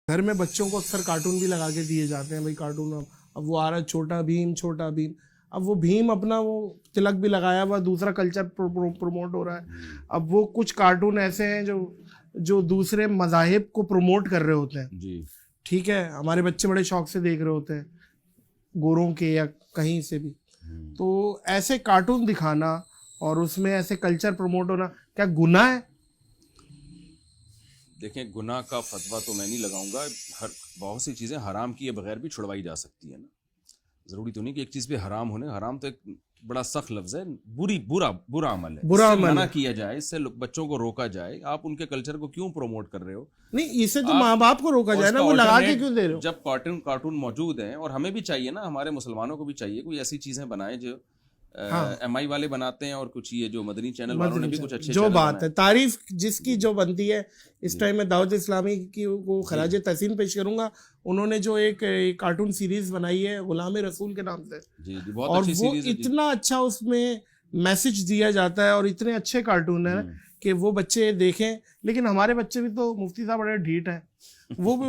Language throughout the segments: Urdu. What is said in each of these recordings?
گھر میں بچوں کو اکثر کارٹون بھی لگا کے دیے جاتے ہیں، بھائی کارٹون اب وہ آ رہا ہے چھوٹا بھیم، اب وہ بھیم اپنا وہ تلک بھی لگایا ہوا، دوسرا کلچر پروموٹ ہو رہا ہے. اب وہ کچھ کارٹون ایسے ہیں جو دوسرے مذاہب کو پروموٹ کر رہے ہوتے ہیں جی ٹھیک ہے، ہمارے بچے بڑے شوق سے دیکھ رہے ہوتے ہیں گوروں کے یا کہیں سے بھی. تو ایسے کارٹون دکھانا اور اس میں ایسے کلچر پروموٹ ہونا کیا گناہ ہے؟ دیکھیں، گناہ کا فتویٰ تو میں نہیں لگاؤں گا. بہت سی چیزیں حرام کیے بغیر بھی چھڑوائی جا سکتی ہیں نا. ضروری تو نہیں کہ ایک چیز پہ حرام ہونے. حرام تو ایک بڑا سخت لفظ ہے، برا عمل ہے. برا اس سے عمل منع ہے. کیا جائے، اس سے بچوں کو روکا جائے. آپ ان کے کلچر کو کیوں پروموٹ کر رہے ہو؟ نہیں، اسے تو ماں باپ کو روکا جائے نا، وہ لگا کے کیوں دے رہے ہو؟ جب کارٹون موجود ہیں، اور ہمیں بھی چاہیے نا، ہمارے مسلمانوں کو بھی چاہیے کوئی ایسی چیزیں بنائیں جو ایم آئی والے بناتے ہیں، اور کچھ یہ جو مدنی چینل والوں نے بھی کچھ اچھے جو بات ہے، تعریف جس کی جو بنتی ہے. اس ٹائم میں دعوت اسلامی کی کو خراج تحسین پیش کروں گا. انہوں نے جو ایک کارٹون سیریز بنائی ہے غلام رسول کے نام سے، اور وہ اتنا اچھا اس میں میسج دیا جاتا ہے، اور اتنے اچھے کارٹون ہیں کہ وہ بچے دیکھیں. لیکن ہمارے بچے بھی تو مفتی صاحب بڑے ڈھیٹ ہیں، وہ بھی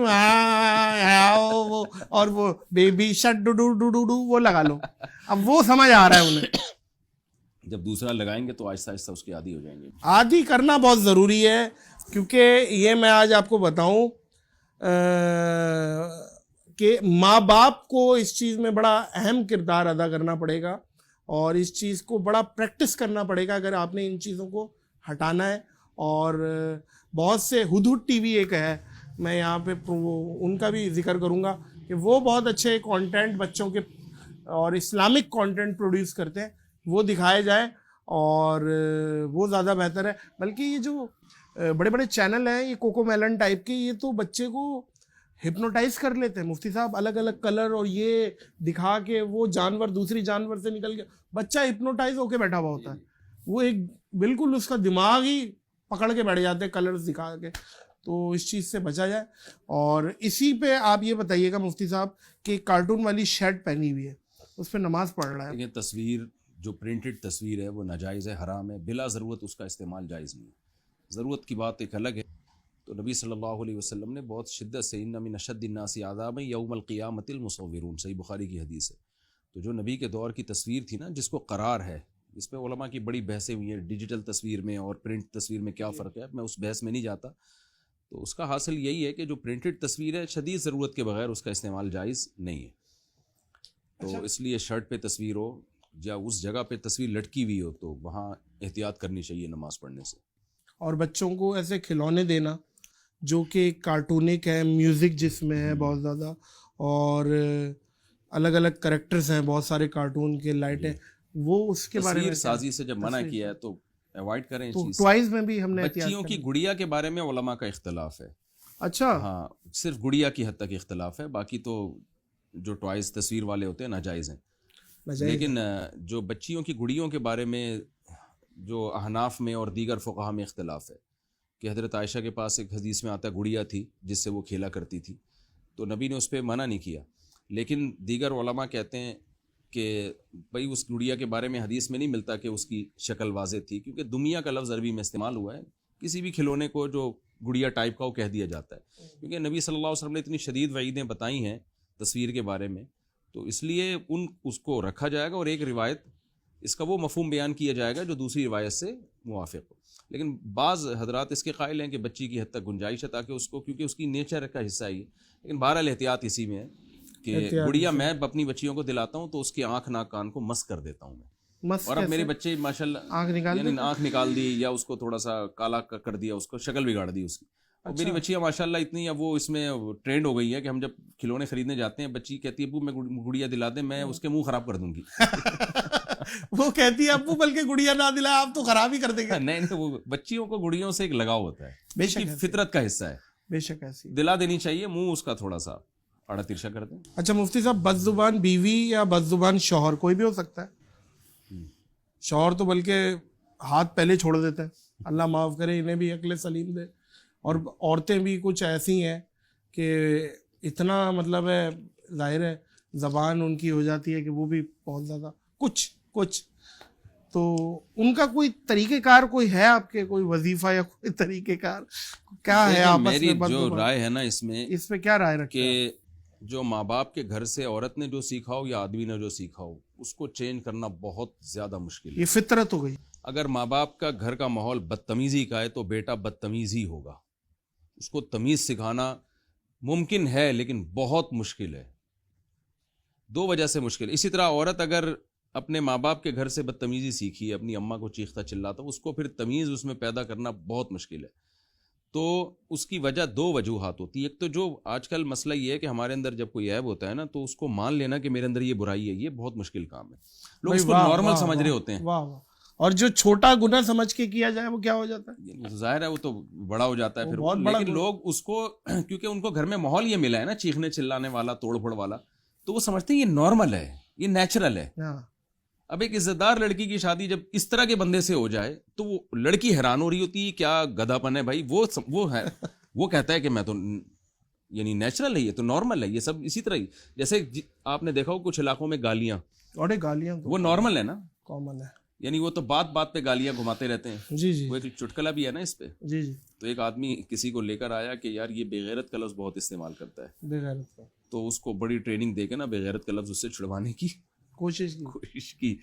اور وہ بیبی شٹ ڈو وہ لگا لو. اب وہ سمجھ آ رہا ہے انہیں. جب دوسرا لگائیں گے تو آہستہ آہستہ اس کے عادی ہو جائیں گے. عادی کرنا بہت ضروری ہے، کیونکہ یہ میں آج آپ کو بتاؤں کہ ماں باپ کو اس چیز میں بڑا اہم کردار ادا کرنا پڑے گا، اور اس چیز کو بڑا پریکٹس کرنا پڑے گا اگر آپ نے ان چیزوں کو ہٹانا ہے. اور بہت سے ہدہد ٹی وی ایک ہے، میں یہاں پہ ان کا بھی ذکر کروں گا کہ وہ بہت اچھے کانٹینٹ بچوں کے اور اسلامک کانٹینٹ پروڈیوس کرتے ہیں، وہ دکھائے جائے اور وہ زیادہ بہتر ہے. بلکہ یہ جو بڑے بڑے چینل ہیں، یہ کوکو میلن ٹائپ کے، یہ تو بچے کو ہپنوٹائز کر لیتے ہیں مفتی صاحب. الگ الگ کلر اور یہ دکھا کے وہ جانور دوسری جانور سے نکل کے بچہ ہپنوٹائز ہو کے بیٹھا ہوا ہوتا ہے. وہ ایک بالکل اس کا دماغ ہی پکڑ کے بیٹھ جاتے ہیں کلرز دکھا کے. تو اس چیز سے بچا جائے. اور اسی پہ آپ یہ بتائیے گا مفتی صاحب کہ کارٹون والی شرٹ پہنی ہوئی ہے، اس پہ نماز پڑھ رہا ہے. یہ تصویر جو پرنٹڈ تصویر ہے وہ ناجائز ہے، حرام ہے. بلا ضرورت اس کا استعمال جائز نہیں ہے. ضرورت کی بات ایک الگ ہے. تو نبی صلی اللہ علیہ وسلم نے بہت شدت سے ان من اشد الناس عذابا یوم القیامۃ المصورون، صحیح بخاری کی حدیث ہے. تو جو نبی کے دور کی تصویر تھی نا، جس کو قرار ہے، اس پہ علماء کی بڑی بحثیں ہوئی ہیں، ڈیجیٹل تصویر میں اور پرنٹ تصویر میں کیا فرق ہے. میں اس بحث میں نہیں جاتا. تو اس کا حاصل یہی ہے کہ جو پرنٹڈ تصویر ہے، شدید ضرورت کے بغیر اس کا استعمال جائز نہیں ہے. تو اس لیے شرٹ پہ تصویر ہو یا اس جگہ پہ تصویر لٹکی ہوئی ہو تو وہاں احتیاط کرنی چاہیے نماز پڑھنے سے. اور بچوں کو ایسے کھلونے دینا جو کہ کارٹونک ہے، میوزک جس میں ہے بہت زیادہ، اور الگ الگ کریکٹرز ہیں بہت سارے کارٹون کے، لائٹیں، وہ اس کے بارے میں تصویر سازی سے جب منع کیا ہے تو اوائڈ کریں. تو ٹوائز میں بھی ہم نے بچیوں کی گڑیا کے بارے میں علماء کا اختلاف ہے. اچھا، ہاں، صرف گڑیا کی حد تک اختلاف ہے، باقی تو جو ٹوائز تصویر والے ہوتے ہیں ناجائز ہیں. لیکن جو بچیوں کی گڑیوں کے بارے میں جو احناف میں اور دیگر فقہا میں اختلاف ہے کہ حضرت عائشہ کے پاس ایک حدیث میں آتا ہے گڑیا تھی جس سے وہ کھیلا کرتی تھی، تو نبی نے اس پہ منع نہیں کیا. لیکن دیگر علماء کہتے ہیں کہ بھائی اس گڑیا کے بارے میں حدیث میں نہیں ملتا کہ اس کی شکل واضح تھی، کیونکہ دمیا کا لفظ عربی میں استعمال ہوا ہے. کسی بھی کھلونے کو جو گڑیا ٹائپ کا وہ کہہ دیا جاتا ہے، کیونکہ نبی صلی اللہ علیہ وسلم نے اتنی شدید وعیدیں بتائی ہیں تصویر کے بارے میں. تو اس لیے اس کو رکھا جائے گا، اور ایک روایت اس کا وہ مفہوم بیان کیا جائے گا جو دوسری روایت سے موافق ہو. لیکن بعض حضرات اس کے قائل ہیں کہ بچی کی حد تک گنجائش ہے تاکہ اس کو، کیونکہ اس کی نیچر کا حصہ ہی ہے. لیکن بہرحال احتیاط اسی میں ہے کہ گڑیا میں اپنی بچیوں کو دلاتا ہوں تو اس کی آنکھ ناک کان کو مس کر دیتا ہوں میں. اور اب میرے بچے ماشاءاللہ آنکھ نکال دی یا اس کو تھوڑا سا کالا کر دیا، اس کو شکل بگاڑ دی اس کی. اور میری بچیاں ماشاءاللہ اتنی اب وہ اس میں ٹرینڈ ہو گئی ہے کہ ہم جب کھلونے خریدنے جاتے ہیں، بچی کہتی ہے ابو میں گڑیا دلا دیں، میں اس کے منہ خراب کر دوں گی. وہ کہتی ہے ابو بلکہ گڑیا نہ دلا، آپ تو خراب ہی کر دیں گے. نہیں، وہ بچیوں کو گڑیوں سے ایک لگاؤ ہوتا ہے، بے اس کی شک فطرت کا حصہ ہے. بے شک ایسی دلا دینی چاہیے، منہ اس کا تھوڑا سا آڑا ترشا کر دیں. اچھا مفتی صاحب، بد زبان بیوی یا بد زبان شوہر کوئی بھی ہو سکتا ہے؟ شوہر تو بلکہ ہاتھ پہلے چھوڑ دیتا ہے، اللہ معاف کرے، انہیں بھی عقل سلیم دے. اور عورتیں بھی کچھ ایسی ہیں کہ اتنا مطلب ہے، ظاہر ہے زبان ان کی ہو جاتی ہے کہ وہ بھی بہت زیادہ کچھ تو ان کا کوئی طریقہ کار کوئی ہے آپ کے, کوئی وظیفہ یا کوئی طریقہ کار کیا ہے آپس میں؟ میری جو رائے ہے نا اس پہ کیا رائے رکھیں کہ جو ماں باپ کے گھر سے عورت نے جو سیکھا ہو یا آدمی نے جو سیکھا ہو اس کو چینج کرنا بہت زیادہ مشکل ہے. یہ فطرت ہو گئی. اگر ماں باپ کا گھر کا ماحول بدتمیزی کا ہے تو بیٹا بدتمیز ہی ہوگا. اس کو تمیز سکھانا ممکن ہے لیکن بہت مشکل ہے, 2 وجہ سے مشکل. اسی طرح عورت اگر اپنے ماں باپ کے گھر سے بدتمیزی سیکھی ہے, اپنی اماں کو چیختا چلاتا, اس کو پھر تمیز اس میں پیدا کرنا بہت مشکل ہے. تو اس کی وجہ 2 وجوہات ہوتی ہیں. ایک تو جو آج کل مسئلہ یہ ہے کہ ہمارے اندر جب کوئی عیب ہوتا ہے نا تو اس کو مان لینا کہ میرے اندر یہ برائی ہے, یہ بہت مشکل کام ہے. لوگ اس کو نارمل سمجھ رہے ہوتے ہیں. واہ واہ. اور جو چھوٹا گناہ سمجھ کے کیا جائے وہ کیا ہو جاتا ہے؟ ظاہر ہے وہ تو بڑا ہو جاتا ہے پھر. لیکن لوگ اس کو کیونکہ ان کو گھر میں ماحول یہ ملا ہے نا چیخنے چلانے والا, توڑ پھوڑ والا, تو وہ سمجھتے ہیں یہ نارمل ہے, یہ نیچرل ہے. اب ایک عزت دار لڑکی کی شادی جب اس طرح کے بندے سے ہو جائے تو وہ لڑکی حیران ہو رہی ہوتی ہے, کیا گدھا پن ہے بھائی. وہ ہے وہ کہتا ہے کہ میں تو یعنی نیچرل ہے, یہ تو نارمل ہے, یہ سب اسی طرح ہی. جیسے آپ نے دیکھا ہو کچھ علاقوں میں گالیاں, اور گالیاں وہ نارمل ہے نا, کامن ہے. یعنی وہ تو بات بات پہ گالیاں گھماتے رہتے ہیں. جی جی. وہ ایک چٹکلا بھی ہے نا اس پہ. جی جی. تو ایک آدمی کسی کو لے کر آیا کہ یار یہ بے غیرت کا لفظ بہت استعمال کرتا ہے, بے غیرت کا. تو اس کو بڑی ٹریننگ دے کے نا بے غیرت کا لفظ اس سے چھڑوانے کی کوشش کی.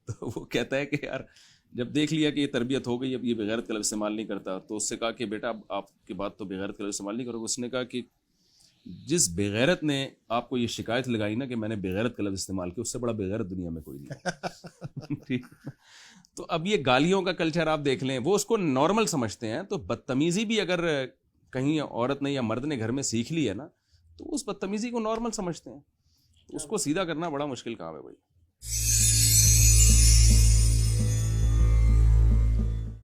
تو وہ کہتا ہے کہ یار جب دیکھ لیا کہ یہ تربیت ہو گئی, اب یہ بغیرت کا لفظ استعمال نہیں کرتا, تو اس سے کہا کہ بیٹا آپ کے بعد تو بغیرت کا لفظ استعمال نہیں کرو. اس نے کہا کہ جس بغیرت نے آپ کو یہ شکایت لگائی نا کہ میں نے بغیرت کا لفظ استعمال کیا, اس سے بڑا بغیرت دنیا میں کوئی نہیں. تو اب یہ گالیوں کا کلچر آپ دیکھ لیں, وہ اس کو نارمل سمجھتے ہیں. تو بدتمیزی بھی اگر کہیں عورت نے یا مرد نے گھر میں سیکھ لی ہے نا تو اس بدتمیزی کو نارمل سمجھتے ہیں. اس کو سیدھا کرنا بڑا مشکل کام ہے بھائی.